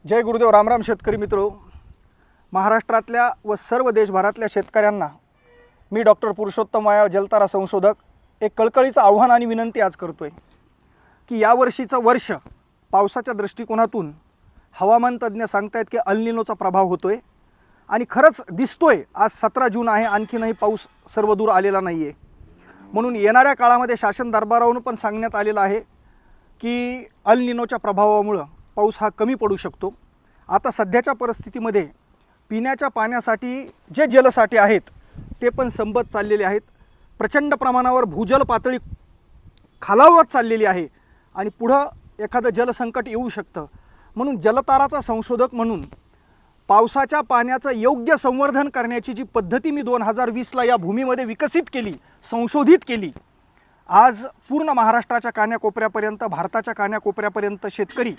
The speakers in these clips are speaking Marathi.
जय गुरुदेव. रामराम शेतकरी मित्रो. महाराष्ट्रातल्या व सर्व देशभरातल्या शेतकऱ्यांना मी डॉक्टर पुरुषोत्तम वायाळ जलतारा संशोधक एक कळकळीचं आव्हान आणि विनंती आज करतोय की यावर्षीचं वर्ष पावसाच्या दृष्टिकोनातून हवामान तज्ञ सांगतायत की अल निनोचा प्रभाव होतोय आणि खरंच दिसतोय. आज 17 जून आहे, आणखीनही पाऊस सर्वदूर आलेला नाही आहे. म्हणून येणाऱ्या काळामध्ये शासन दरबारावरून पण सांगण्यात आलेलं आहे की अल निनोच्या प्रभावामुळे पाऊस हा कमी पडू शकतो. आता सध्याच्या परिस्थितीमध्ये पिण्याच्या पाण्यासाठी जे जलसाठे आहेत ते पण संपत चाललेले आहेत. प्रचंड प्रमाणावर भूजल पातळी खालावत चाललेली आहे आणि पुढं एखादं जलसंकट येऊ शकतं. म्हणून जलताराचा संशोधक म्हणून पावसाच्या पाण्याचं योग्य संवर्धन करण्याची जी पद्धती मी 2020ला या भूमीमध्ये विकसित केली, संशोधित केली, आज पूर्ण महाराष्ट्राच्या कान्याकोपऱ्यापर्यंत, भारताच्या कान्याकोपऱ्यापर्यंत शेतकरी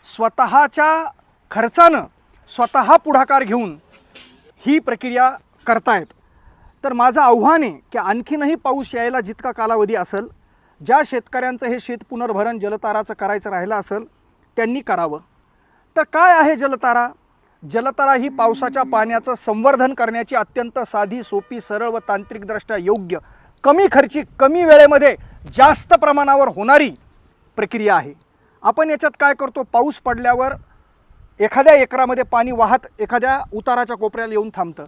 स्वतःच्या खर्चानं स्वतः पुढाकार घेऊन ही प्रक्रिया करतायत. तर माझं आव्हान आहे की आणखीनही पाऊस यायला जितका कालावधी असेल, ज्या शेतकऱ्यांचं हे शेत पुनर्भरण जलताराचं करायचं राहिलं असेल त्यांनी करावं. तर काय आहे जलतारा? जलतारा ही पावसाच्या पाण्याचं संवर्धन करण्याची अत्यंत साधी, सोपी, सरळ व तांत्रिकदृष्ट्या योग्य, कमी खर्ची, कमी वेळेमध्ये जास्त प्रमाणावर होणारी प्रक्रिया आहे. आपण याच्यात काय करतो, पाऊस पडल्यावर एखाद्या एकरामध्ये पाणी वाहत एखाद्या उताराच्या कोपऱ्याला येऊन थांबतं.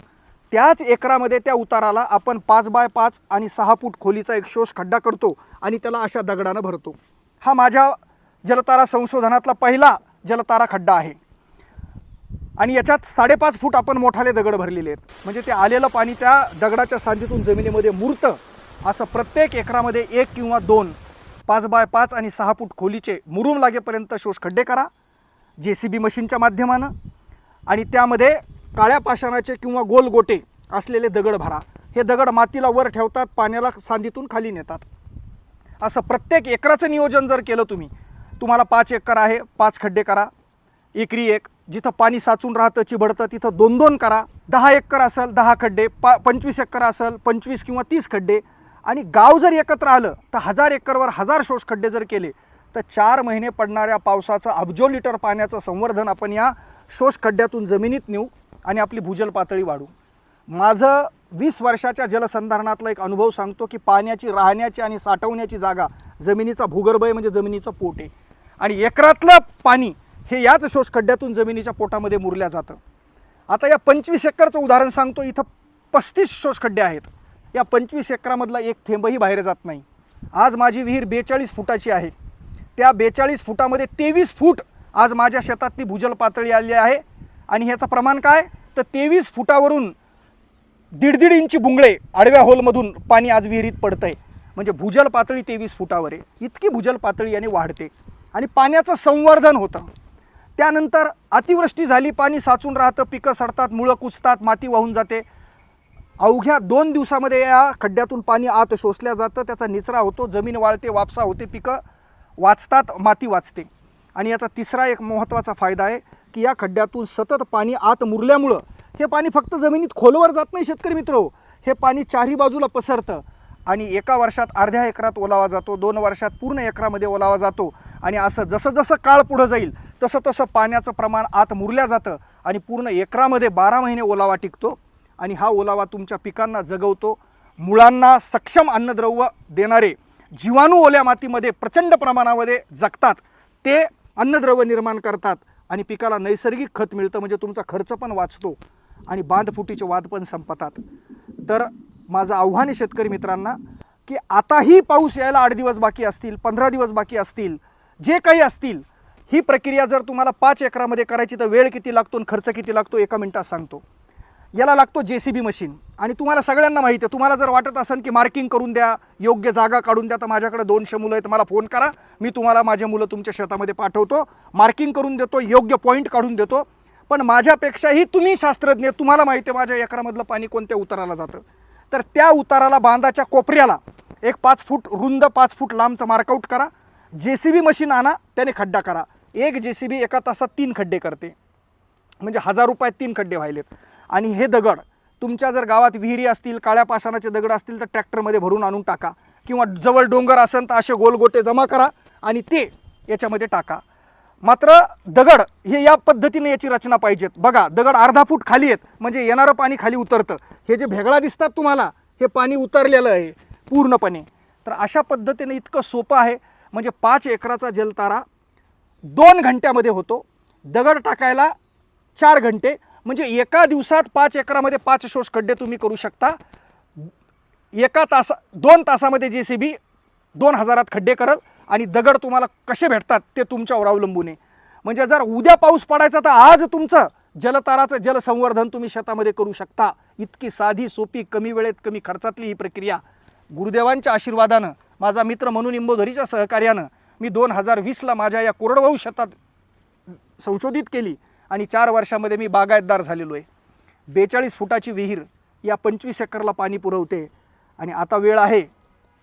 त्याच एकरामध्ये त्या उताराला आपण 5 बाय 5 आणि 6 फूट खोलीचा एक शोष खड्डा करतो आणि त्याला अशा दगडानं भरतो. हा माझ्या जलतारा संशोधनातला पहिला जलतारा खड्डा आहे आणि याच्यात 5.5 फूट आपण मोठाले दगड भरलेले आहेत. म्हणजे ते आलेलं पाणी त्या दगडाच्या सांधीतून जमिनीमध्ये मुरतं. असं प्रत्येक एकरामध्ये 1 किंवा 2 5 बाय 5 आणि 6 फूट खोलीचे मुरूम लागेपर्यंत शोष खड्डे करा JCB मशीनच्या माध्यमानं आणि त्यामध्ये काळ्या पाषाणाचे किंवा गोल गोटे असलेले दगड भरा. हे दगड मातीला वर ठेवतात, पाण्याला सांधीतून खाली नेतात. असं प्रत्येक एकराचं नियोजन जर केलं तुम्हाला 5 एकर आहे, 5 खड्डे करा, एकरी एक. जिथं पाणी साचून राहतं, चिबडतं, तिथं 2-2 करा. 10 एकर असेल 10 खड्डे, 25 एकर असेल 25 किंवा 30 खड्डे. आणि गाव जर एकत्र आलं तर 1000 एकरवर 1000 शोष खड्डे जर केले तर 4 महिने पडणाऱ्या पावसाचं अब्जो लिटर पाण्याचं संवर्धन आपण या शोष खड्ड्यातून जमिनीत नेऊ आणि आपली भूजल पातळी वाढू. माझं 20 वर्षाच्या जलसंधारणातला एक अनुभव सांगतो की पाण्याची राहण्याची आणि साठवण्याची जागा जमिनीचा भूगर्भ आहे, म्हणजे जमिनीचं पोट आहे. आणि एकरातलं पाणी हे याच शोष खड्ड्यातून जमिनीच्या पोटामध्ये मुरल्या जातं. आता या 25 एकरचं उदाहरण सांगतो. इथं 35 शोष खड्डे आहेत. या 25 एकरामधला एक थेंबही बाहेर जात नाही. आज माझी विहीर 42 फुटाची आहे. त्या 42 फुटामध्ये 23 फूट आज माझ्या शेतातली भूजल पातळी आली आहे. आणि ह्याचं प्रमाण काय तर 23 फुटावरून 1.5 इंची बुंगळे आडव्या होलमधून पाणी आज विहिरीत पडतंय. म्हणजे भूजल पातळी 23 फुटावर आहे. इतकी भूजल पातळी याने वाढते आणि पाण्याचं संवर्धन होतं. त्यानंतर अतिवृष्टी झाली, पाणी साचून राहतं, पिकं सडतात, मुळं कुचतात, माती वाहून जाते. अवघ्या 2 दिवसामध्ये या खड्ड्यातून पाणी आत शोषल्या जातं, त्याचा निचरा होतो, जमीन वाळते, वापसा होते, पिकं वाचतात, माती वाचते. आणि याचा तिसरा एक महत्त्वाचा फायदा आहे की या खड्ड्यातून सतत पाणी आत मुरल्यामुळं हे पाणी फक्त जमिनीत खोलवर जात नाही शेतकरी मित्रो, हे पाणी चारही बाजूला पसरतं आणि एका वर्षात अर्ध्या एकरात ओलावा जातो, 2 वर्षात पूर्ण एकरामध्ये ओलावा जातो. आणि असं जसं जसं काळ पुढं जाईल तसं तसं पाण्याचं प्रमाण आत मुरल्या जातं आणि पूर्ण एकरामध्ये 12 महिने ओलावा टिकतो. आणि हा ओलावा तुमच्या पिकांना जगवतो. मुळांना सक्षम अन्नद्रव्य देणारे जीवाणू ओल्या मातीमध्ये प्रचंड प्रमाणामध्ये जगतात, ते अन्नद्रव्य निर्माण करतात आणि पिकाला नैसर्गिक खत मिळतं. म्हणजे तुमचा खर्च पण वाचतो आणि बांधफुटीचे वाद पण संपतात. तर माझं आव्हान आहे शेतकरी मित्रांना की आताही पाऊस यायला 8 दिवस बाकी असतील, 15 दिवस बाकी असतील, जे काही असतील, ही प्रक्रिया जर तुम्हाला 5 एकरामध्ये करायची तर वेळ किती लागतो आणि खर्च किती लागतो 1 मिनिटात सांगतो. याला लागतो JCB मशीन. आणि तुम्हाला सगळ्यांना माहिती आहे. तुम्हाला जर वाटत असेल की मार्किंग करून द्या, योग्य जागा काढून द्या, तर माझ्याकडे 200 मुलं आहेत, मला फोन करा, मी तुम्हाला माझे मुलं तुमच्या शेतामध्ये पाठवतो, मार्किंग करून देतो, योग्य पॉईंट काढून देतो. पण माझ्यापेक्षाही तुम्ही शास्त्रज्ञ, तुम्हाला माहिती आहे माझ्या एकरामधलं पाणी कोणत्या उताराला जातं. तर त्या उताराला बांधाच्या कोपऱ्याला एक 5 फूट रुंद 5 फूट लांबचं मार्कआउट करा, JCB मशीन आणा, त्याने खड्डा करा. एक JCB एका तासात 3 खड्डे करते. म्हणजे 1000 रुपयात 3 खड्डे व्हायलेत. आणि हे दगड तुमच्या जर गावात विहिरी असतील, काळ्या पाषाणाचे दगड असतील तर ट्रॅक्टरमध्ये भरून आणून टाका, किंवा जवळ डोंगर असेल तर असे गोलगोटे जमा करा आणि ते याच्यामध्ये टाका. मात्र दगड हे या पद्धतीने याची रचना पाहिजेत. बघा दगड अर्धा फूट खाली आहेत म्हणजे येणारं पाणी खाली उतरतं. हे जे भेगळा दिसतात तुम्हाला हे पाणी उतरलेलं आहे पूर्णपणे. तर अशा पद्धतीने इतकं सोपं आहे. म्हणजे 5 एकराचा जलतारा 2 घंट्यामध्ये होतो. दगड टाकायला 4 घंटे. म्हणजे एका दिवसात 5 एकरामध्ये 5 शोष खड्डे तुम्ही करू शकता. 2 तासामध्ये JCB 2000 खड्डे करल आणि दगड तुम्हाला कसे भेटतात ते तुमच्यावर अवलंबून आहे. म्हणजे जर उद्या पाऊस पडायचा तर आज तुमचं जलताराचं जलसंवर्धन तुम्ही शेतामध्ये करू शकता. इतकी साधी सोपी कमी वेळेत कमी खर्चातली ही प्रक्रिया गुरुदेवांच्या आशीर्वादानं माझा मित्र म्हणून इंबोधरीच्या सहकार्यानं मी 2020ला माझ्या या कोरडवाहू शेतात संशोधित केली आणि 4 वर्षामध्ये मी बागायतदार झालेलो आहे. 42 फुटाची विहीर या 25 एकरला पाणी पुरवते. आणि आता वेळ आहे.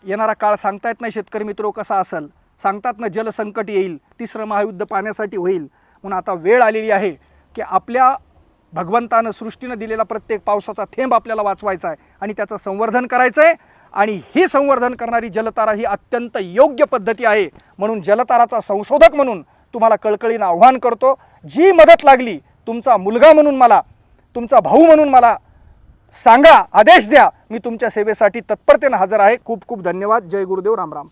येणारा काळ सांगता येत नाही शेतकरी मित्र कसा असेल. सांगतात ना जलसंकट येईल, 3रं महायुद्ध पाण्यासाठी होईल. म्हणून आता वेळ आलेली आहे की आपल्या भगवंतानं सृष्टीनं दिलेला प्रत्येक पावसाचा थेंब आपल्याला वाचवायचा आहे आणि त्याचं संवर्धन करायचं आहे. आणि ही संवर्धन करणारी जलतारा ही अत्यंत योग्य पद्धती आहे. म्हणून जलताराचा संशोधक म्हणून तुम्हाला कळकळीनं आव्हान करतो. जी मदत लागली तुमचा मुलगा म्हणून मला, तुमचा भाऊ म्हणून मला सांगा, आदेश द्या. मी तुमच्या सेवेसाठी तत्परतेने हजर आहे. खूप खूप धन्यवाद. जय गुरुदेव. राम राम.